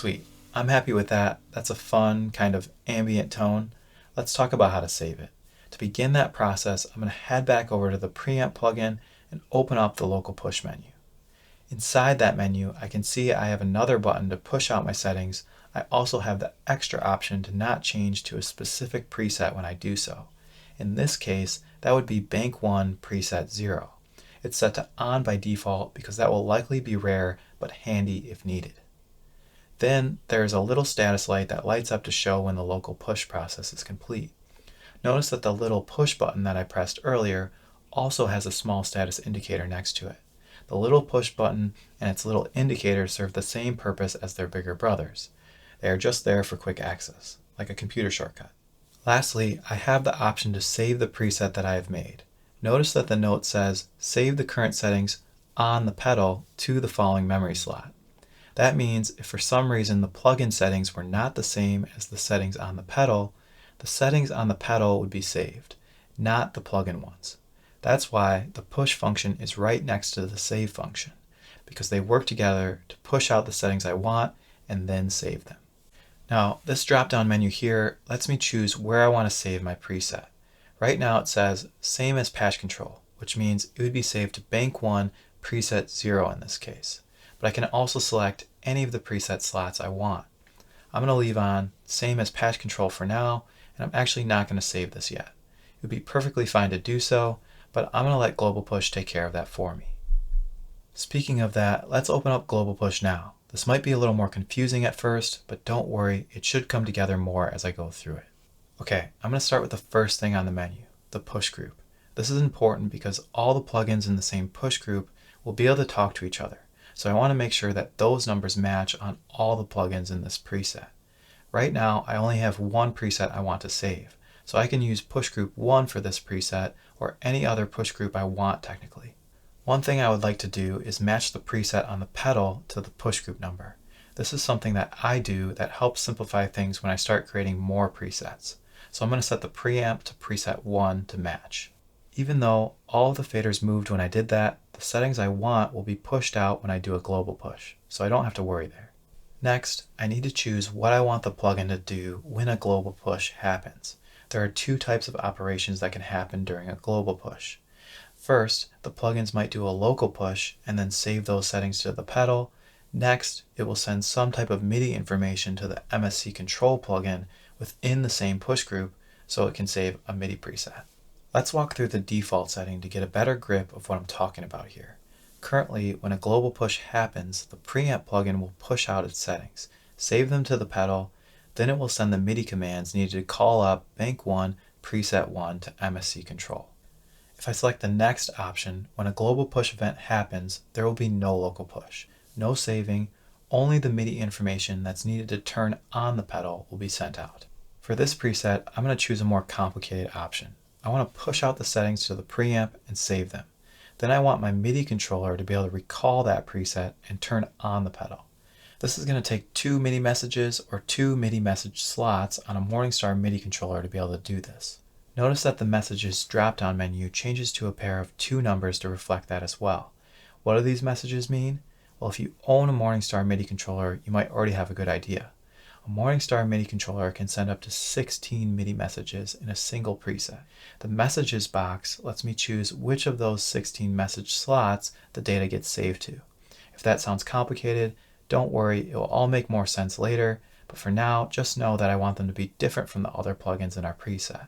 Sweet. I'm happy with that. That's a fun kind of ambient tone. Let's talk about how to save it. To begin that process, I'm going to head back over to the preamp plugin and open up the local push menu. Inside that menu, I can see I have another button to push out my settings. I also have the extra option to not change to a specific preset when I do so. In this case, that would be Bank 1 Preset 0. It's set to on by default because that will likely be rare but handy if needed. Then there's a little status light that lights up to show when the local push process is complete. Notice that the little push button that I pressed earlier also has a small status indicator next to it. The little push button and its little indicator serve the same purpose as their bigger brothers. They are just there for quick access, like a computer shortcut. Lastly, I have the option to save the preset that I have made. Notice that the note says, save the current settings on the pedal to the following memory slot. That means if for some reason the plugin settings were not the same as the settings on the pedal, the settings on the pedal would be saved, not the plugin ones. That's why the push function is right next to the save function, because they work together to push out the settings I want and then save them. Now, this drop-down menu here lets me choose where I want to save my preset. Right now it says same as patch control, which means it would be saved to Bank 1 Preset 0 in this case. But I can also select any of the preset slots I want. I'm going to leave on same as patch control for now, and I'm actually not going to save this yet. It would be perfectly fine to do so, but I'm going to let Global Push take care of that for me. Speaking of that, let's open up Global Push now. This might be a little more confusing at first, but don't worry, it should come together more as I go through it. Okay, I'm going to start with the first thing on the menu, the push group. This is important because all the plugins in the same push group will be able to talk to each other. So I want to make sure that those numbers match on all the plugins in this preset. Right now, I only have one preset I want to save. So I can use push group 1 for this preset or any other push group I want technically. One thing I would like to do is match the preset on the pedal to the push group number. This is something that I do that helps simplify things when I start creating more presets. So I'm going to set the preamp to preset 1 to match. Even though all of the faders moved when I did that, the settings I want will be pushed out when I do a global push, so I don't have to worry there. Next, I need to choose what I want the plugin to do when a global push happens. There are two types of operations that can happen during a global push. First, the plugins might do a local push and then save those settings to the pedal. Next, it will send some type of MIDI information to the MSC control plugin within the same push group so it can save a MIDI preset. Let's walk through the default setting to get a better grip of what I'm talking about here. Currently, when a global push happens, the preamp plugin will push out its settings, save them to the pedal, then it will send the MIDI commands needed to call up Bank 1 Preset 1 to MSC Control. If I select the next option, when a global push event happens, there will be no local push, no saving, only the MIDI information that's needed to turn on the pedal will be sent out. For this preset, I'm going to choose a more complicated option. I want to push out the settings to the preamp and save them. Then I want my MIDI controller to be able to recall that preset and turn on the pedal. This is going to take 2 MIDI messages or 2 MIDI message slots on a Morningstar MIDI controller to be able to do this. Notice that the messages drop-down menu changes to a pair of 2 numbers to reflect that as well. What do these messages mean? Well, if you own a Morningstar MIDI controller, you might already have a good idea. A Morningstar MIDI controller can send up to 16 MIDI messages in a single preset. The messages box lets me choose which of those 16 message slots the data gets saved to. If that sounds complicated, don't worry, it will all make more sense later, but for now, just know that I want them to be different from the other plugins in our preset.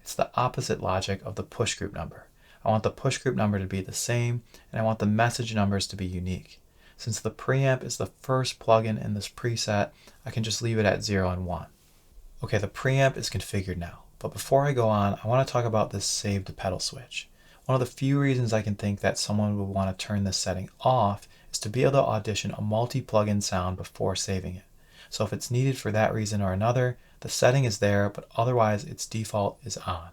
It's the opposite logic of the push group number. I want the push group number to be the same, and I want the message numbers to be unique. Since the preamp is the first plugin in this preset, I can just leave it at 0 and 1. Okay, the preamp is configured now, but before I go on, I want to talk about this save to pedal switch. One of the few reasons I can think that someone would want to turn this setting off is to be able to audition a multi-plugin sound before saving it. So if it's needed for that reason or another, the setting is there, but otherwise its default is on.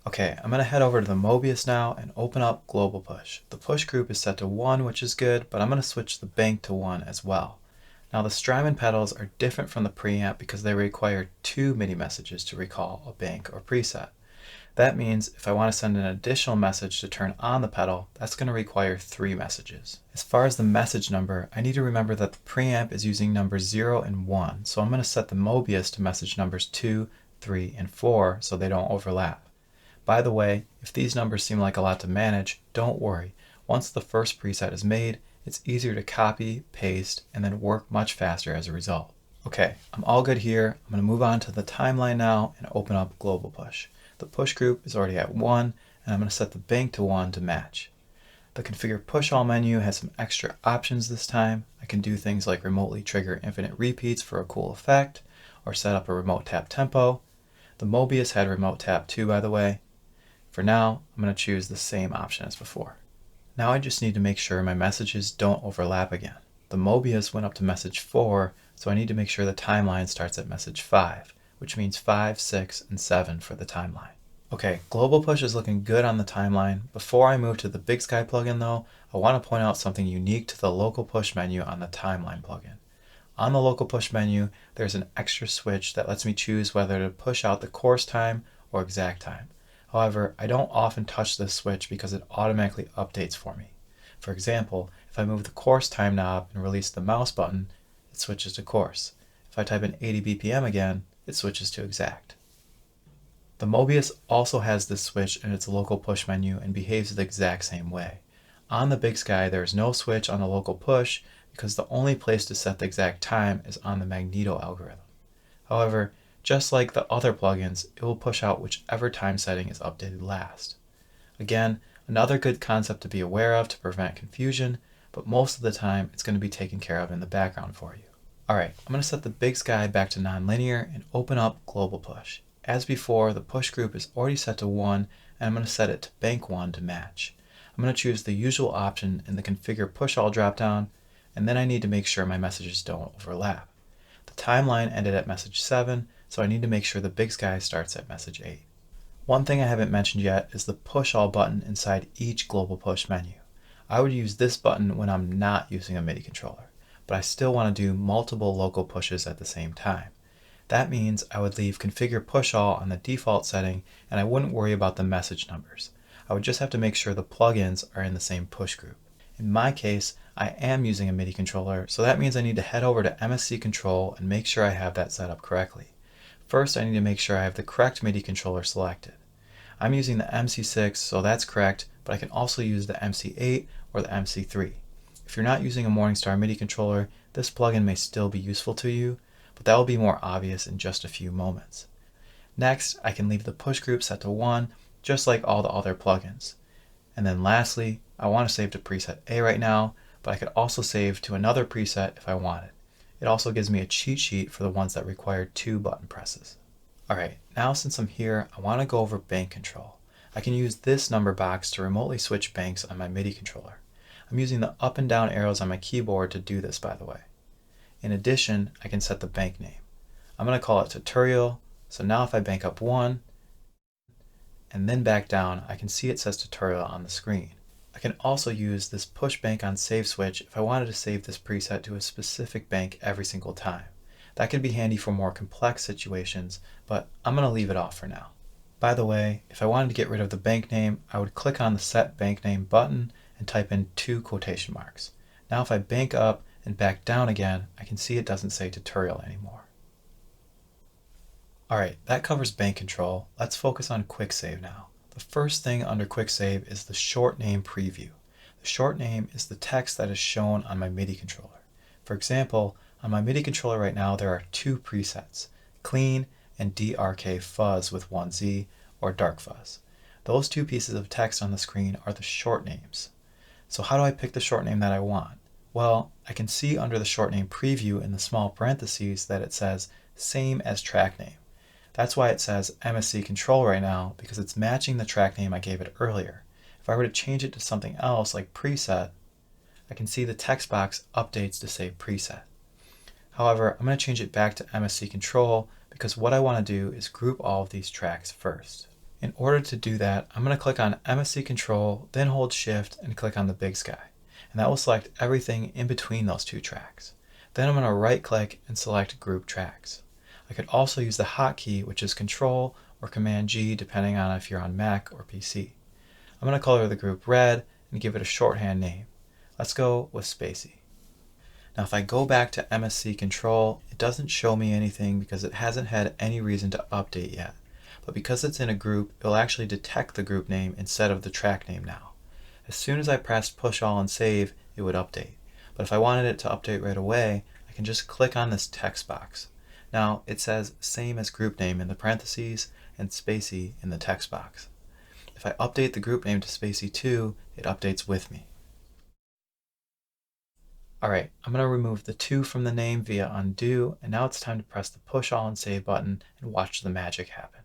Okay, I'm going to head over to the Mobius now and open up Global Push. The push group is set to 1, which is good, but I'm going to switch the bank to 1 as well. Now the Strymon pedals are different from the preamp because they require 2 MIDI messages to recall a bank or preset. That means if I want to send an additional message to turn on the pedal, that's going to require 3 messages. As far as the message number, I need to remember that the preamp is using numbers 0 and 1, so I'm going to set the Mobius to message numbers 2, 3, and 4 so they don't overlap. By the way, if these numbers seem like a lot to manage, don't worry. Once the first preset is made, it's easier to copy, paste, and then work much faster as a result. Okay, I'm all good here. I'm going to move on to the timeline now and open up Global Push. The push group is already at 1, and I'm going to set the bank to 1 to match. The Configure Push All menu has some extra options this time. I can do things like remotely trigger infinite repeats for a cool effect, or set up a remote tap tempo. The Mobius had remote tap too, by the way. For now, I'm going to choose the same option as before. Now I just need to make sure my messages don't overlap again. The Mobius went up to message 4, so I need to make sure the timeline starts at message 5, which means 5, 6, and 7 for the timeline. Okay, Global Push is looking good on the timeline. Before I move to the BigSky plugin though, I want to point out something unique to the Local Push menu on the timeline plugin. On the Local Push menu, there's an extra switch that lets me choose whether to push out the course time or exact time. However, I don't often touch this switch because it automatically updates for me. For example, if I move the course time knob and release the mouse button, it switches to course. If I type in 80 BPM again, it switches to exact. The Mobius also has this switch in its Local Push menu and behaves the exact same way. On the BigSky, there is no switch on the Local Push because the only place to set the exact time is on the Magneto algorithm. However, just like the other plugins, it will push out whichever time setting is updated last. Again, another good concept to be aware of to prevent confusion, but most of the time it's going to be taken care of in the background for you. Alright, I'm going to set the BigSky back to nonlinear and open up Global Push. As before, the push group is already set to 1, and I'm going to set it to bank 1 to match. I'm going to choose the usual option in the Configure Push All dropdown, and then I need to make sure my messages don't overlap. The timeline ended at message 7, so I need to make sure the BigSky starts at message 8. One thing I haven't mentioned yet is the Push All button inside each Global Push menu. I would use this button when I'm not using a MIDI controller, but I still want to do multiple local pushes at the same time. That means I would leave Configure Push All on the default setting and I wouldn't worry about the message numbers. I would just have to make sure the plugins are in the same push group. In my case, I am using a MIDI controller, so that means I need to head over to MSC Control and make sure I have that set up correctly. First, I need to make sure I have the correct MIDI controller selected. I'm using the MC6, so that's correct, but I can also use the MC8 or the MC3. If you're not using a Morningstar MIDI controller, this plugin may still be useful to you, but that will be more obvious in just a few moments. Next, I can leave the push group set to 1, just like all the other plugins. And then lastly, I want to save to preset A right now, but I could also save to another preset if I wanted. It also gives me a cheat sheet for the ones that require 2 button presses. Alright, now since I'm here, I want to go over bank control. I can use this number box to remotely switch banks on my MIDI controller. I'm using the up and down arrows on my keyboard to do this, by the way. In addition, I can set the bank name. I'm going to call it tutorial, so now if I bank up 1 and then back down, I can see it says tutorial on the screen. I can also use this push bank on save switch if I wanted to save this preset to a specific bank every single time. That could be handy for more complex situations, but I'm going to leave it off for now. By the way, if I wanted to get rid of the bank name, I would click on the Set Bank Name button and type in 2 quotation marks. Now if I bank up and back down again, I can see it doesn't say tutorial anymore. Alright, that covers bank control. Let's focus on quick save now. The first thing under quick save is the short name preview. The short name is the text that is shown on my MIDI controller. For example, on my MIDI controller right now there are 2 presets, clean and DRK fuzz with 1Z or dark fuzz. Those 2 pieces of text on the screen are the short names. So how do I pick the short name that I want? Well, I can see under the short name preview in the small parentheses that it says same as track name. That's why it says MSC Control right now, because it's matching the track name I gave it earlier. If I were to change it to something else like preset, I can see the text box updates to say preset. However, I'm going to change it back to MSC Control because what I want to do is group all of these tracks first. In order to do that, I'm going to click on MSC Control, then hold Shift and click on the BigSky. And that will select everything in between those 2 tracks. Then I'm going to right click and select Group Tracks. I could also use the hotkey, which is Control or Command G depending on if you're on Mac or PC. I'm going to color the group red and give it a shorthand name. Let's go with Spacey. Now if I go back to MSC Control, it doesn't show me anything because it hasn't had any reason to update yet. But because it's in a group, it will actually detect the group name instead of the track name now. As soon as I pressed push all and save, it would update. But if I wanted it to update right away, I can just click on this text box. Now it says same as group name in the parentheses and Spacey in the text box. If I update the group name to Spacey 2, it updates with me. Alright, I'm going to remove the 2 from the name via undo, and now it's time to press the push all and save button and watch the magic happen.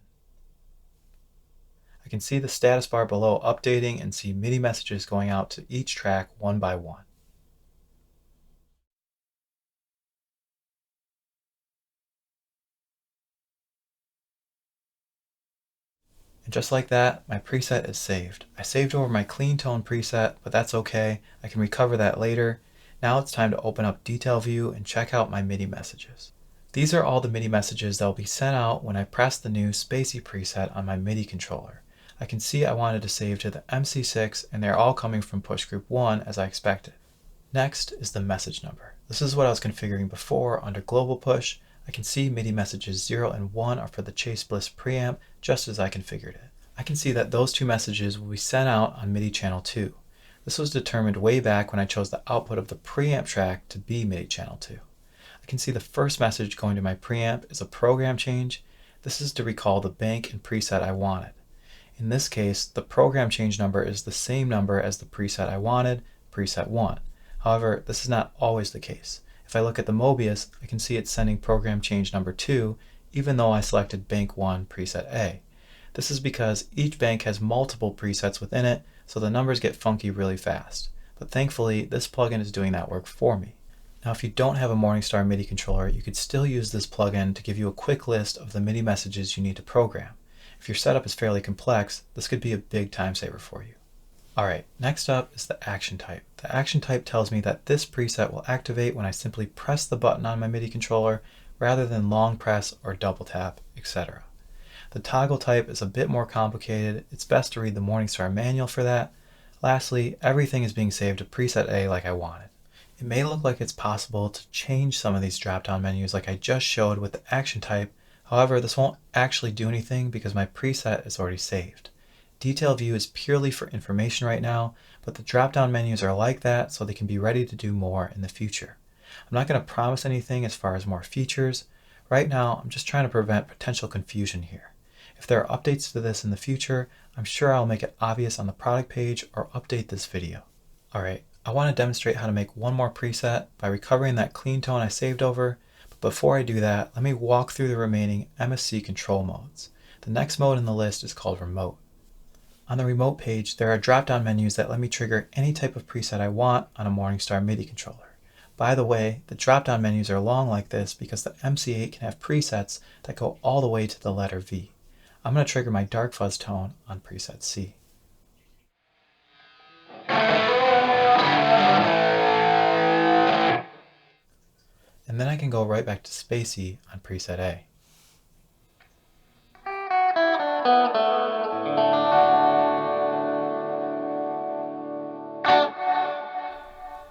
I can see the status bar below updating and see MIDI messages going out to each track one by one. And just like that, my preset is saved. I saved over my clean tone preset, but that's okay. I can recover that later. Now it's time to open up Detail View and check out my MIDI messages. These are all the MIDI messages that will be sent out when I press the new Spacey preset on my MIDI controller. I can see I wanted to save to the MC6 and they're all coming from push group 1 as I expected. Next is the message number. This is what I was configuring before under global push. I can see MIDI messages 0 and 1 are for the Chase Bliss preamp just as I configured it. I can see that those 2 messages will be sent out on MIDI channel 2. This was determined way back when I chose the output of the preamp track to be MIDI channel 2. I can see the first message going to my preamp is a program change. This is to recall the bank and preset I wanted. In this case, the program change number is the same number as the preset I wanted, preset 1. However, this is not always the case. If I look at the Mobius, I can see it's sending program change number 2, even though I selected bank 1 preset A. This is because each bank has multiple presets within it, so the numbers get funky really fast. But thankfully, this plugin is doing that work for me. Now if you don't have a Morningstar MIDI controller, you could still use this plugin to give you a quick list of the MIDI messages you need to program. If your setup is fairly complex, this could be a big time saver for you. Alright, next up is the action type. The action type tells me that this preset will activate when I simply press the button on my MIDI controller rather than long press or double tap, etc. The toggle type is a bit more complicated. It's best to read the Morningstar manual for that. Lastly, everything is being saved to preset A like I wanted. It may look like it's possible to change some of these drop-down menus like I just showed with the action type. However, this won't actually do anything because my preset is already saved. Detail View is purely for information right now, but the drop-down menus are like that so they can be ready to do more in the future. I'm not going to promise anything as far as more features. Right now, I'm just trying to prevent potential confusion here. If there are updates to this in the future, I'm sure I'll make it obvious on the product page or update this video. Alright, I want to demonstrate how to make one more preset by recovering that clean tone I saved over. But before I do that, let me walk through the remaining MSC control modes. The next mode in the list is called Remote. On the Remote page, there are drop-down menus that let me trigger any type of preset I want on a Morningstar MIDI controller. By the way, the drop-down menus are long like this because the MC8 can have presets that go all the way to the letter V. I'm going to trigger my dark fuzz tone on preset C. And then I can go right back to Spacey on preset A.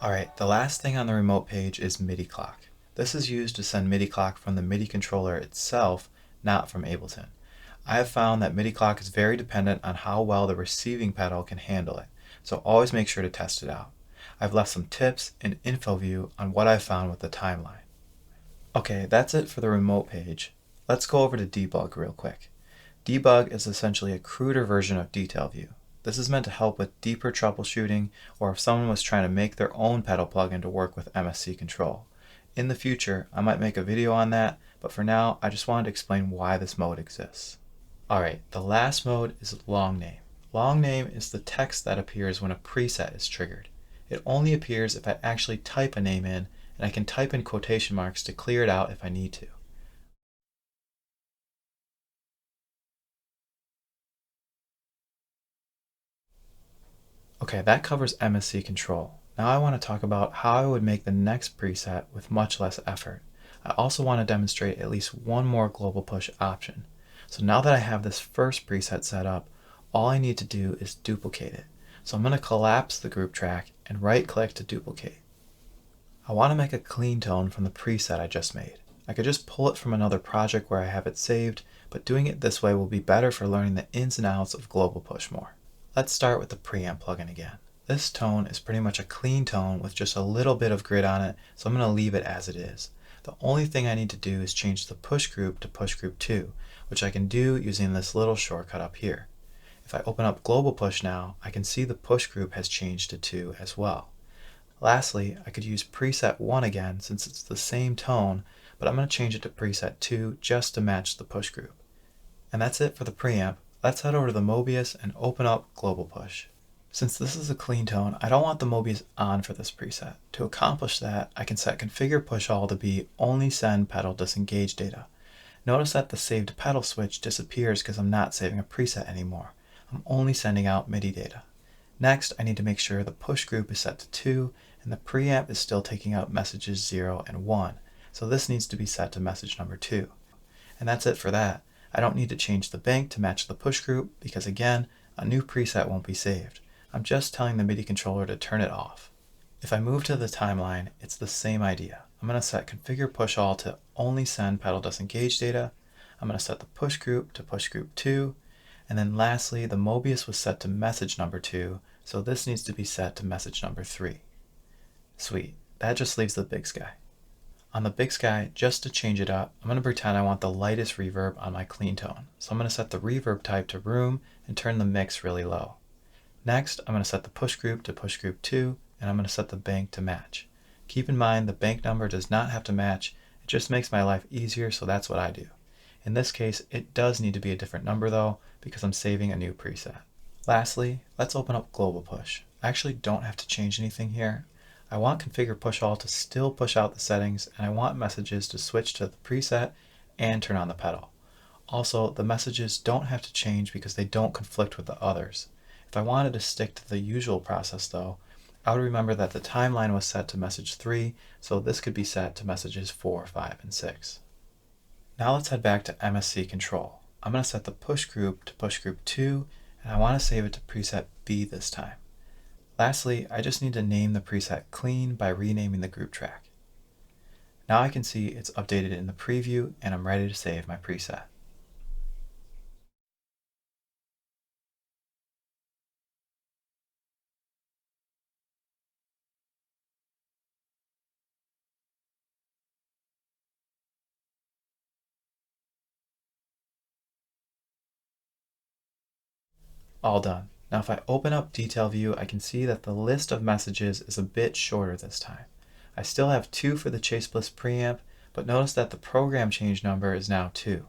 Alright, the last thing on the Remote page is Midi Clock. This is used to send Midi Clock from the MIDI controller itself, not from Ableton. I have found that Midi Clock is very dependent on how well the receiving pedal can handle it, so always make sure to test it out. I've left some tips and info view on what I've found with the timeline. Okay, that's it for the Remote page. Let's go over to Debug real quick. Debug is essentially a cruder version of Detail View. This is meant to help with deeper troubleshooting or if someone was trying to make their own pedal plugin to work with MSC Control. In the future, I might make a video on that, but for now, I just wanted to explain why this mode exists. Alright, the last mode is Long Name. Long Name is the text that appears when a preset is triggered. It only appears if I actually type a name in, and I can type in quotation marks to clear it out if I need to. Okay, that covers MSC Control. Now I want to talk about how I would make the next preset with much less effort. I also want to demonstrate at least one more global push option. So now that I have this first preset set up, all I need to do is duplicate it. So I'm going to collapse the group track and right click to duplicate. I want to make a clean tone from the preset I just made. I could just pull it from another project where I have it saved, but doing it this way will be better for learning the ins and outs of global push more. Let's start with the preamp plugin again. This tone is pretty much a clean tone with just a little bit of grid on it, so I'm going to leave it as it is. The only thing I need to do is change the push group to push group 2, which I can do using this little shortcut up here. If I open up global push now, I can see the push group has changed to 2 as well. Lastly, I could use preset 1 again since it's the same tone, but I'm going to change it to preset 2 just to match the push group. And that's it for the preamp. Let's head over to the Mobius and open up global push. Since this is a clean tone, I don't want the Mobius on for this preset. To accomplish that, I can set configure push all to be only send pedal disengage data. Notice that the saved pedal switch disappears because I'm not saving a preset anymore. I'm only sending out MIDI data. Next, I need to make sure the push group is set to 2 and the preamp is still taking out messages 0 and 1. So this needs to be set to message number 2. And that's it for that. I don't need to change the bank to match the push group because again, a new preset won't be saved. I'm just telling the MIDI controller to turn it off. If I move to the timeline, it's the same idea. I'm going to set configure push all to only send pedal disengage data. I'm going to set the push group to push group 2. And then lastly, the Mobius was set to message number 2, so this needs to be set to message number 3. Sweet, that just leaves the BigSky. On the BigSky, just to change it up, I'm going to pretend I want the lightest reverb on my clean tone. So I'm going to set the reverb type to room and turn the mix really low. Next, I'm going to set the push group to push group 2, and I'm going to set the bank to match. Keep in mind the bank number does not have to match, it just makes my life easier, so that's what I do. In this case, it does need to be a different number though, because I'm saving a new preset. Lastly, let's open up global push. I actually don't have to change anything here. I want configure push all to still push out the settings, and I want messages to switch to the preset and turn on the pedal. Also, the messages don't have to change because they don't conflict with the others. If I wanted to stick to the usual process though, I would remember that the timeline was set to message 3, so this could be set to messages 4, 5, and 6. Now let's head back to MSC Control. I'm going to set the push group to push group 2, and I want to save it to preset B this time. Lastly, I just need to name the preset clean by renaming the group track. Now I can see it's updated in the preview, and I'm ready to save my preset. All done. Now if I open up Detail View, I can see that the list of messages is a bit shorter this time. I still have 2 for the Chase Bliss preamp, but notice that the program change number is now 2.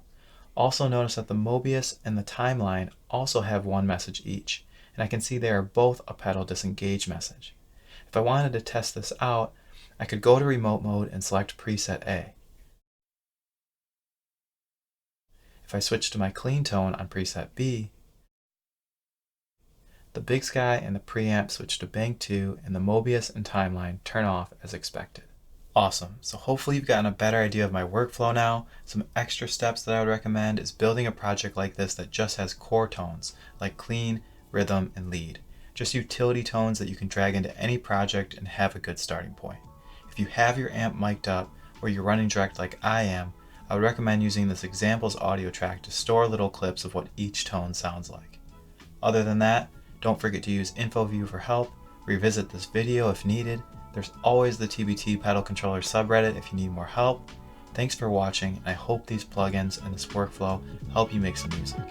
Also notice that the Mobius and the timeline also have 1 message each, and I can see they are both a pedal disengage message. If I wanted to test this out, I could go to remote mode and select preset A. If I switch to my clean tone on preset B, the BigSky and the preamp switch to bank 2, and the Mobius and timeline turn off as expected. Awesome, so hopefully you've gotten a better idea of my workflow now. Some extra steps that I would recommend is building a project like this that just has core tones, like clean, rhythm, and lead. Just utility tones that you can drag into any project and have a good starting point. If you have your amp mic'd up, or you're running direct like I am, I would recommend using this examples audio track to store little clips of what each tone sounds like. Other than that, don't forget to use InfoView for help, revisit this video if needed. There's always the TBT pedal controller subreddit if you need more help. Thanks for watching, and I hope these plugins and this workflow help you make some music.